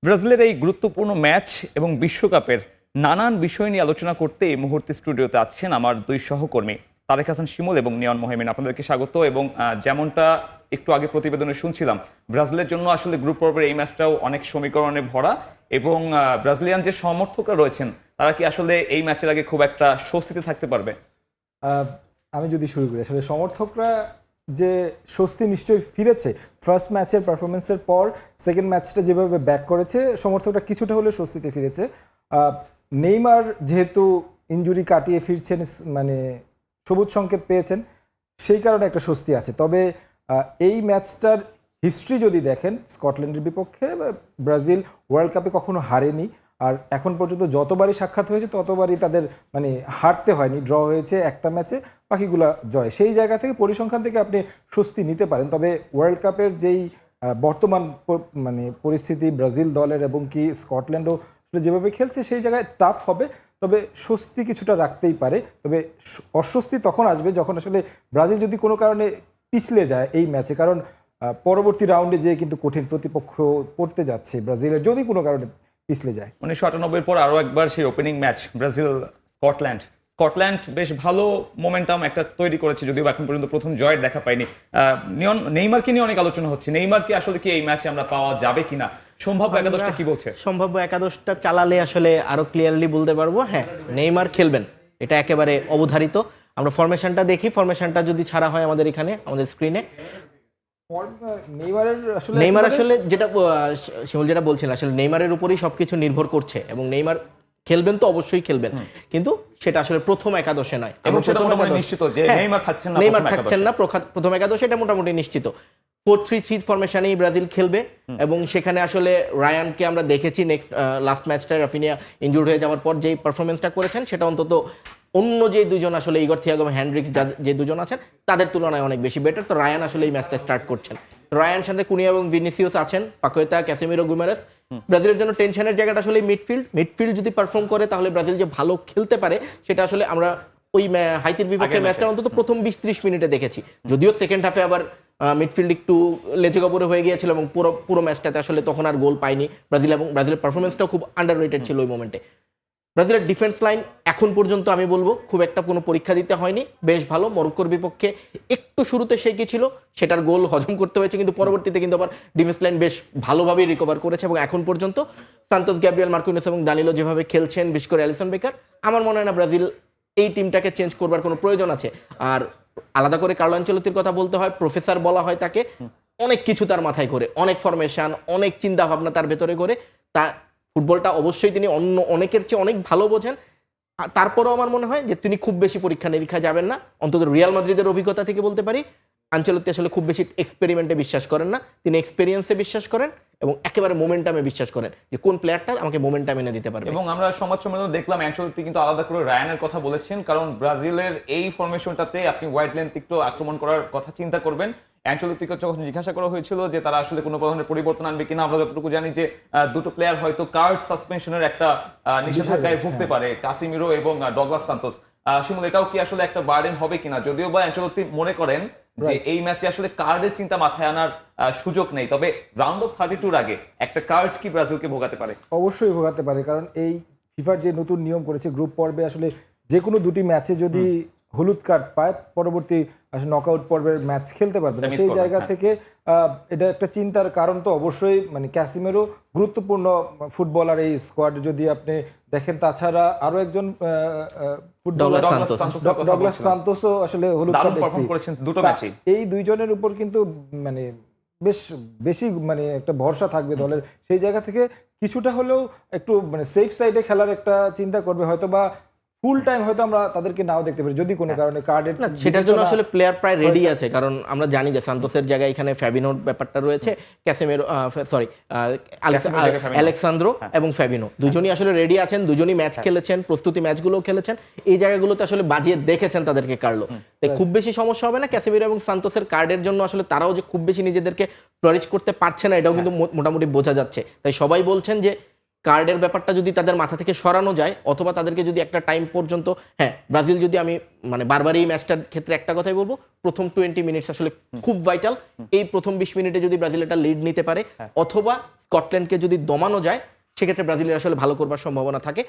ব্রাজিলের এই গুরুত্বপূর্ণ ম্যাচ এবং বিশ্বকাপের নানান বিষয় নিয়ে আলোচনা করতে এই মুহূর্তে স্টুডিওতে আছেন আমার দুই সহকর্মী তারেক হাসান শিমুল এবং নিয়ন মোহাইমিন। আপনাদেরকে স্বাগত। এবং যেমনটা একটু আগে প্রতিবেদনে শুনছিলাম, ব্রাজিলের জন্য আসলে গ্রুপ পর্বের এই ম্যাচটাও অনেক সমীকরণে ভরা এবং ব্রাজিলিয়ান যে সমর্থকরা রয়েছেন তারা কি আসলে এই ম্যাচের আগে খুব একটা স্বস্তিতে থাকতে পারবে? আমি যদি শুরু করি, আসলে সমর্থকরা যে স্বস্তি নিশ্চয়ই ফিরেছে ফার্স্ট ম্যাচের পারফরমেন্সের পর। সেকেন্ড ম্যাচটা যেভাবে ব্যাক করেছে, সমর্থকরা কিছুটা হলে স্বস্তিতে ফিরেছে। নেইমার যেহেতু ইনজুরি কাটিয়ে ফিরছেন, মানে সবুজ সংকেত পেয়েছেন, সেই কারণে একটা স্বস্তি আছে। তবে এই ম্যাচটার হিস্ট্রি যদি দেখেন, স্কটল্যান্ডের বিপক্ষে ব্রাজিল ওয়ার্ল্ড কাপে কখনো হারেনি। আর এখন পর্যন্ত যতবারই সাক্ষাৎ হয়েছে ততবারই তাদের মানে হারতে হয়নি, ড্র হয়েছে একটা ম্যাচে, বাকিগুলা জয়। সেই জায়গা থেকে পরিসংখ্যান থেকে আপনি স্বস্তি নিতে পারেন। তবে ওয়ার্ল্ড কাপের যেই বর্তমান মানে পরিস্থিতি ব্রাজিল দলের এবং কি স্কটল্যান্ডও আসলে যেভাবে খেলছে, সেই জায়গায় টাফ হবে। তবে স্বস্তি কিছুটা রাখতেই পারে। তবে অস্বস্তি তখন আসবে যখন আসলে ব্রাজিল যদি কোনো কারণে পিছলে যায় এই ম্যাচে, কারণ পরবর্তী রাউন্ডে যেয়ে কিন্তু কঠিন প্রতিপক্ষ পড়তে যাচ্ছে ব্রাজিলের, যদি কোনো কারণে পিছলে যায়। 1998 পর আরো একবার সেই ওপেনিং ম্যাচ ব্রাজিল স্কটল্যান্ড বেশ ভালো মোমেন্টাম একটা তৈরি করেছে, যদিও এখন পর্যন্ত প্রথম জয়ের দেখা পাইনি। নেইমারকে নিয়ে অনেক আলোচনা হচ্ছে। নেইমার কি আসলে কি এই ম্যাচে আমরা পাওয়া যাবে কিনা? সম্ভাব্য একাদশটা কি বলছে? সম্ভাব্য একাদশটা চালালে আসলে আরো ক্লিয়ারলি বলতে পারবো। হ্যাঁ, নেইমার খেলবেন, এটা একেবারে অবধারিত। আমরা ফরমেশনটা দেখি, ফরমেশনটা যদি ছাড়া হয় আমাদের এখানে আমাদের স্ক্রিনে, নেইমার আসলে যেটা শিমুল যেটা বলছিলেন, আসলে নেইমারের উপরেই সবকিছু নির্ভর করছে এবং নেইমার খেলবেন তো অবশ্যই খেলবেন, কিন্তু সেটা আসলে প্রথম একাদশে নয়। এবং সেটা মোটামুটি নিশ্চিত যে নেইমার থাকছেন না প্রথম একাদশে, এটা মোটামুটি নিশ্চিত। 4-3-3 ফরমেশনেই ব্রাজিল খেলবে এবং সেখানে আসলে রায়ানকে আমরা দেখেছি লাস্ট ম্যাচটায় রাফিনিয়া ইনজুর্ড হয়ে যাওয়ার পর যেই পারফরমেন্সটা করেছেন, সেটা অন্তত অন্য যে দুজন আসলে ইগর থিয়াগো এবং হ্যান্ড্রিক্স যে দুজন আছেন তাদের তুলনায় অনেক বেশি বেটার। তো রায়ান আসলে এই ম্যাচটা স্টার্ট করছেন। রায়ান সাথে কুনিয়া এবং ভিনিসিয়াস আছেন, পাকুয়েতা, ক্যাসেমিরো, গুইমারেস। ব্রাজিলের জন্য টেনশনের জায়গাটা আসলে মিডফিল্ড যদি পারফর্ম করে তাহলে ব্রাজিল যে ভালো খেলতে পারে সেটা আসলে আমরা ওই হাইতির বিপক্ষে ম্যাচটা অন্তত প্রথম 20-30 মিনিটে দেখেছি। যদিও সেকেন্ড হাফে আবার মিডফিল্ড একটু লেজে গবরে হয়ে গিয়েছিল এবং পুরো ম্যাচটাতে আসলে তখন আর গোল পায়নি ব্রাজিল, এবং ব্রাজিলের পারফরমেন্সটাও খুব আন্ডাররেটেড ছিল ওই মোমেন্টে। ব্রাজিলের ডিফেন্স লাইন এখন পর্যন্ত আমি বলবো খুব একটা কোনো পরীক্ষা দিতে হয়নি, বেশ ভালো। মরক্কোর বিপক্ষে একটু শুরুতে শেখি ছিল, সেটার গোল হজম করতে হয়েছে, কিন্তু পরবর্তীতে কিন্তু আবার ডিফেন্স লাইন বেশ ভালোভাবেই রিকভার করেছে এবং এখন পর্যন্ত সান্তোস, গ্যাব্রিয়েল মার্কিনেস এবং দানিলো যেভাবে খেলছেন, বিশেষ করে অ্যালিসন বেকার, আমার মনে হয় না ব্রাজিল এই টিমটাকে চেঞ্জ করবার কোনো প্রয়োজন আছে। আর আলাদা করে কার্লো আনচেলত্তির কথা বলতে হয়, প্রফেসর বলা হয় তাকে। অনেক কিছু তার মাথায় করে, অনেক ফরমেশন, অনেক চিন্তা ভাবনা তার ভেতরে করে। তার ফুটবলটা অবশ্যই তিনি অন্য অনেকের চেয়ে অনেক ভালো বোঝেন। তারপরেও আমার মনে হয় যে তিনি খুব বেশি পরীক্ষা নিরীক্ষা যাবেন না। অন্তত রিয়াল মাদ্রিদের অভিজ্ঞতা থেকে বলতে পারি, আনচেলত্তি আসলে খুব বেশি এক্সপেরিমেন্টে বিশ্বাস করেন না, তিনি এক্সপেরিয়েন্সে বিশ্বাস করেন এবং একেবারে মোমেন্টামে বিশ্বাস করেন যে কোন প্লেয়ারটা আমাকে মোমেন্টাম এনে দিতে পারবে। এবং আমরা সংবাদ সম্মেলনে দেখলাম আনচেলত্তি কিন্তু আলাদা করে রায়ানের কথা বলেছেন, কারণ ব্রাজিলের এই ফরমেশনটাতে আপনি ওয়াইড লেন্থ একটু আক্রমণ করার কথা চিন্তা করবেন। আনচেলত্তিকে যখন জিজ্ঞাসা করা হয়েছিল যে তারা আসলে কোনো ধরনের পরিবর্তন আনবে কিনা, আমরা যতটুকু জানি যে দুটো প্লেয়ার হয়তো কার্ড সাসপেনশনের একটা নিষেধাজ্ঞায় ভুগতে পারে, কাসিমিরো এবং ডগলাস সান্তোস। শিমুল, এটাও কি আসলে একটা বার্ডেন হবে কিনা? যদিও বা আনচেলত্তি মনে করেন যে এই ম্যাচে আসলে কার্ডের চিন্তা মাথায় আনার সুযোগ নেই, তবে রাউন্ড অফ 32 আগে একটা কার্ড কি ব্রাজিলকে ভোগাতে পারে? অবশ্যই ভোগাতে পারে, কারণ এই ফিফার যে নতুন নিয়ম করেছে, গ্রুপ পর্বে আসলে যে কোনো দুটি ম্যাচে যদি হলুদ কার্ড পায়, পরবর্তী আসলে নকআউট পর্বের ম্যাচ খেলতে পারবে না। সেই জায়গা থেকে এটা একটা চিন্তার কারণ। তো অবশ্যই মানে ক্যাসিমেরো গুরুত্বপূর্ণ ফুটবলার এই স্কোয়াড যদি আপনি দেখেন। তাছাড়া আরো একজন ডগলাস সান্তোসও আসলে হলুদ কার্ড দুটো ম্যাচে। এই দুইজনের উপর কিন্তু মানে বেশ বেশি মানে একটা ভরসা থাকবে দলের। সেই জায়গা থেকে কিছুটা হলেও একটু মানে সেফ সাইডে খেলার একটা চিন্তা করবে, হয়তো বা ফুল টাইম হয়তো আমরা তাদেরকে নাও দেখতে পারি যদি কোনো কারণে কার্ডের। সেটার জন্য আসলে প্লেয়ার প্রায় রেডি আছে, কারণ আমরা জানি যে সান্তোসের জায়গায় এখানে ফ্যাবিনোর ব্যাপারটা রয়েছে, ক্যাসেমেরো আলেক্সান্দ্রো এবং ফ্যাবিনো দুজনই আসলে রেডি আছেন, দুজনই ম্যাচ খেলেছেন, প্রস্তুতি ম্যাচগুলো খেলেছেন, এই জায়গাগুলোতে আসলে বাজিয়ে দেখেছেন তাদেরকে কার্লো। খুব বেশি সমস্যা হবে না ক্যাসেমিরো এবং সান্তোসের কার্ডের জন্য। আসলে তারাও যে খুব বেশি নিজেদেরকে ফ্লারিশ করতে পারছে না এটাও কিন্তু মোটামুটি বোঝা যাচ্ছে। তাই সবাই বলছেন যে কার্ডের ব্যাপারটা যদি তাদের মাথা থেকে সরানো যায়, অথবা তাদেরকে যদি একটা টাইম পর্যন্ত, হ্যাঁ ব্রাজিল যদি, আমি মানে বারবার এই ম্যাচটার ক্ষেত্রে একটা কথাই বলবো, প্রথম 20 মিনিটস আসলে খুব ভাইটাল। এই প্রথম 20 মিনিটে যদি ব্রাজিল একটা লিড নিতে পারে অথবা স্কটল্যান্ডকে যদি দমানো যায়, সেক্ষেত্রে ব্রাজিলের আসলে ভালো করবার সম্ভাবনা থাকে।